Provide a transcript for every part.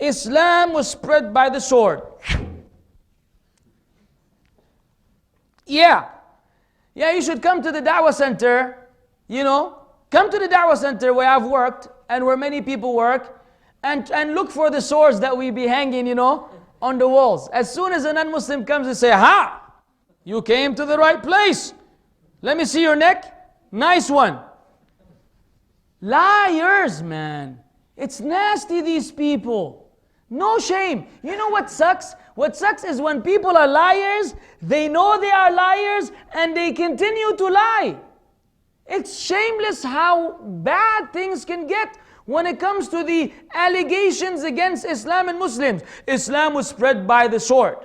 Islam was spread by the sword. Yeah, you should come to the Dawah Center, come to the Dawah Center where I've worked and where many people work, and look for the swords that we be hanging, on the walls. As soon as a non-Muslim comes and say, ha, you came to the right place. Let me see your neck. Nice one. Liars, man. It's nasty, these people. No shame. You know what sucks? What sucks is when people are liars, they know they are liars, and they continue to lie. It's shameless how bad things can get when it comes to the allegations against Islam and Muslims. Islam was spread by the sword.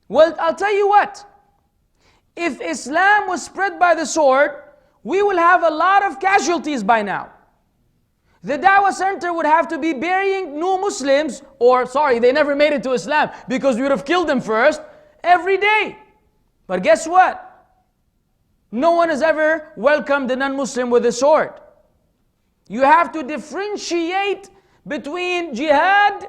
Well, I'll tell you what. If Islam was spread by the sword, we will have a lot of casualties by now. The Dawah Center would have to be burying new Muslims, they never made it to Islam, because we would have killed them first, every day. But guess what? No one has ever welcomed a non-Muslim with a sword. You have to differentiate between jihad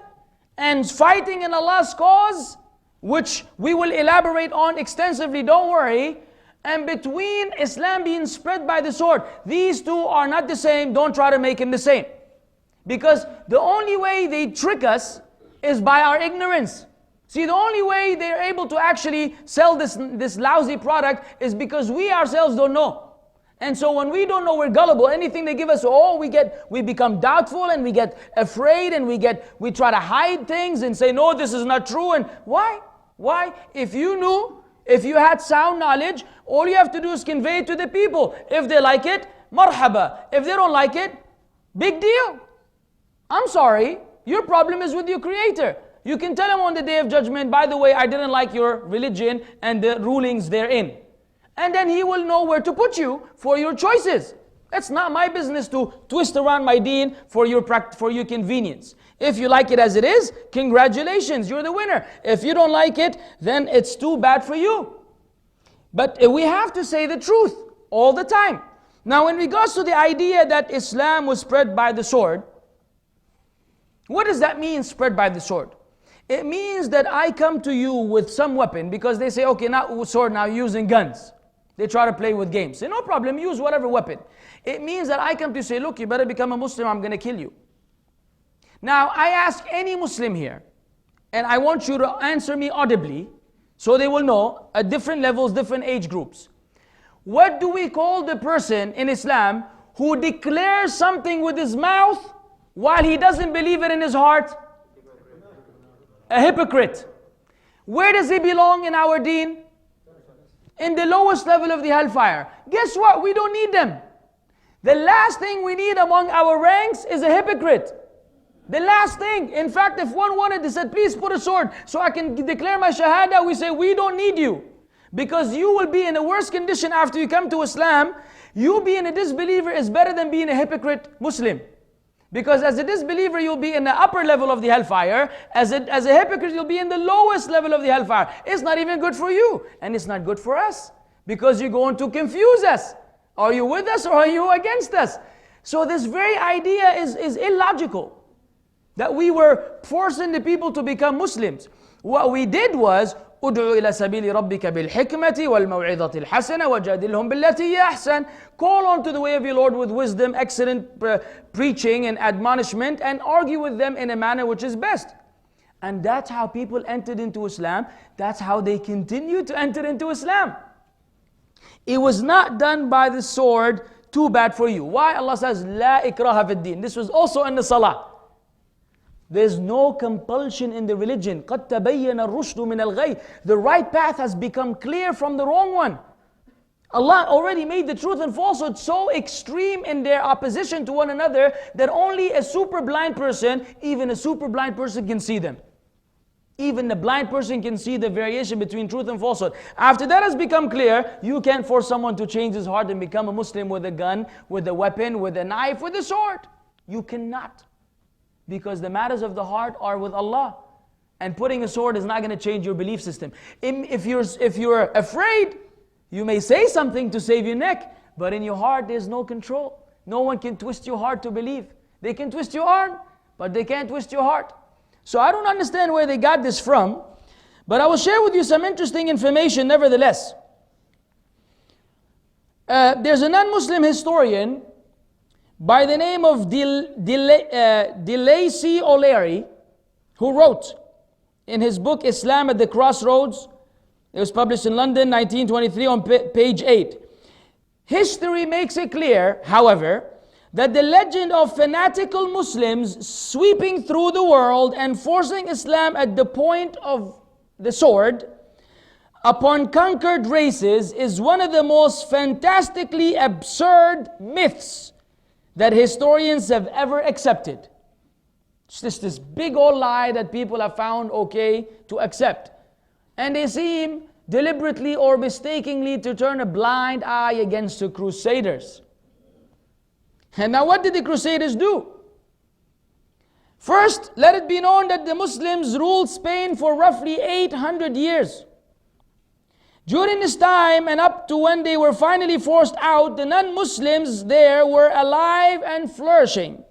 and fighting in Allah's cause, which we will elaborate on extensively, don't worry, and between Islam being spread by the sword. These two are not the same. Don't try to make them the same. Because the only way they trick us is by our ignorance. See, the only way they're able to actually sell this lousy product is because we ourselves don't know. And so when we don't know, we're gullible. Anything they give us, we become doubtful and we get afraid and we try to hide things and say, no, this is not true. And why? If you knew, if you had sound knowledge, all you have to do is convey it to the people. If they like it, marhaba. If they don't like it, big deal. I'm sorry, your problem is with your Creator. You can tell him on the Day of Judgment, by the way, I didn't like your religion and the rulings therein. And then He will know where to put you for your choices. It's not my business to twist around my deen for your convenience. If you like it as it is, congratulations, you're the winner. If you don't like it, then it's too bad for you. But we have to say the truth all the time. Now, in regards to the idea that Islam was spread by the sword, what does that mean, spread by the sword? It means that I come to you with some weapon, because they say, okay, not sword, now using guns. They try to play with games. Say, no problem, use whatever weapon. It means that I come to say, look, you better become a Muslim, I'm going to kill you. Now, I ask any Muslim here, and I want you to answer me audibly, so they will know at different levels, different age groups. What do we call the person in Islam who declares something with his mouth while he doesn't believe it in his heart? A hypocrite. Where does he belong in our deen? In the lowest level of the hellfire. Guess what? We don't need them. The last thing we need among our ranks is a hypocrite. The last thing. In fact, if one wanted, they said, please put a sword so I can declare my shahada, we say, we don't need you. Because you will be in a worse condition after you come to Islam. You being a disbeliever is better than being a hypocrite Muslim. Because as a disbeliever, you'll be in the upper level of the hellfire. As a hypocrite, you'll be in the lowest level of the hellfire. It's not even good for you. And it's not good for us. Because you're going to confuse us. Are you with us or are you against us? So this very idea is illogical. That we were forcing the people to become Muslims. What we did was, ادعو إلى سبيل ربك بالحكمة والموعظة الحسنة وجادلهم بالتي هي أحسن. Call on to the way of your Lord with wisdom, excellent preaching and admonishment, and argue with them in a manner which is best. And that's how people entered into Islam. That's how they continue to enter into Islam. It was not done by the sword. Too bad for you. Why? Allah says, لا إكراه في الدين. This was also in the salah. There's no compulsion in the religion. قَدْ تَبَيَّنَ الرُّشْدُ مِنَ الْغَيِّ. The right path has become clear from the wrong one. Allah already made the truth and falsehood so extreme in their opposition to one another that only a super blind person, even a super blind person can see them. Even the blind person can see the variation between truth and falsehood. After that has become clear, you can't force someone to change his heart and become a Muslim with a gun, with a weapon, with a knife, with a sword. You cannot. Because the matters of the heart are with Allah. And putting a sword is not going to change your belief system. If you're afraid, you may say something to save your neck, but in your heart there's no control. No one can twist your heart to believe. They can twist your arm, but they can't twist your heart. So I don't understand where they got this from, but I will share with you some interesting information nevertheless. There's a non-Muslim historian by the name of DeLacy O'Leary, who wrote in his book Islam at the Crossroads. It was published in London, 1923, on page 8. History makes it clear, however, that the legend of fanatical Muslims sweeping through the world and forcing Islam at the point of the sword upon conquered races is one of the most fantastically absurd myths that historians have ever accepted. It's just this big old lie that people have found okay to accept. And they seem deliberately or mistakenly to turn a blind eye against the Crusaders. And now what did the Crusaders do? First, let it be known that the Muslims ruled Spain for roughly 800 years. During this time and up to when they were finally forced out, the non-Muslims there were alive and flourishing.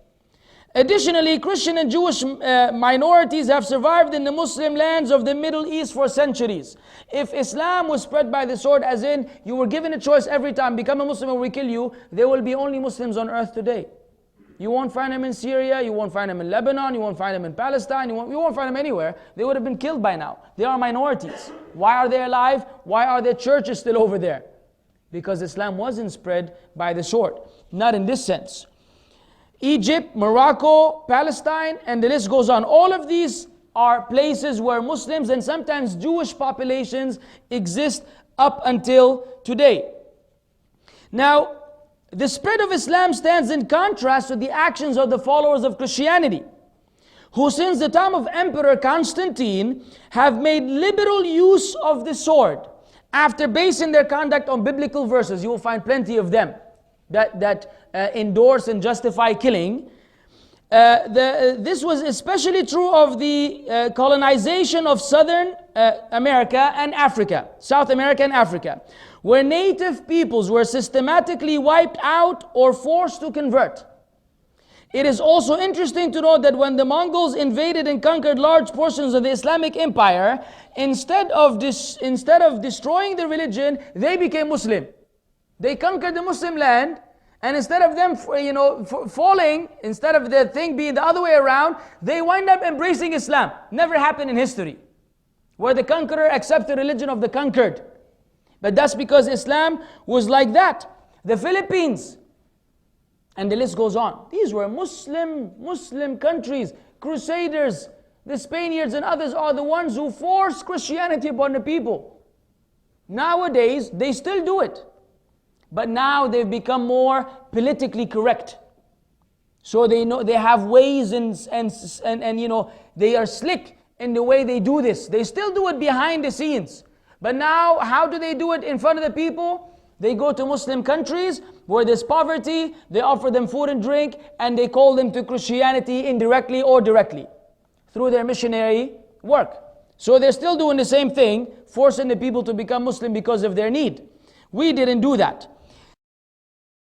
Additionally, Christian and Jewish minorities have survived in the Muslim lands of the Middle East for centuries. If Islam was spread by the sword, as in you were given a choice every time, become a Muslim or we kill you, there will be only Muslims on earth today. You won't find them in Syria, you won't find them in Lebanon, you won't find them in Palestine, you won't find them anywhere. They would have been killed by now. They are minorities. Why are they alive? Why are their churches still over there? Because Islam wasn't spread by the sword. Not in this sense. Egypt, Morocco, Palestine, and the list goes on. All of these are places where Muslims and sometimes Jewish populations exist up until today. Now, the spread of Islam stands in contrast to the actions of the followers of Christianity, who since the time of Emperor Constantine have made liberal use of the sword. After basing their conduct on biblical verses, you will find plenty of them that endorse and justify killing. This was especially true of the colonization of Southern America and Africa, South America and Africa, where native peoples were systematically wiped out or forced to convert. It is also interesting to note that when the Mongols invaded and conquered large portions of the Islamic Empire, instead of destroying the religion, they became Muslim. They conquered the Muslim land, and instead of them, falling, instead of the thing being the other way around, they wind up embracing Islam. Never happened in history, where the conqueror accepts the religion of the conquered. But that's because Islam was like that. The Philippines, and the list goes on. These were Muslim countries, Crusaders. The Spaniards and others are the ones who forced Christianity upon the people. Nowadays, they still do it. But now they've become more politically correct. So they know they have ways and they are slick in the way they do this. They still do it behind the scenes. But now, how do they do it in front of the people? They go to Muslim countries where there's poverty, they offer them food and drink, and they call them to Christianity indirectly or directly through their missionary work. So they're still doing the same thing, forcing the people to become Muslim because of their need. We didn't do that.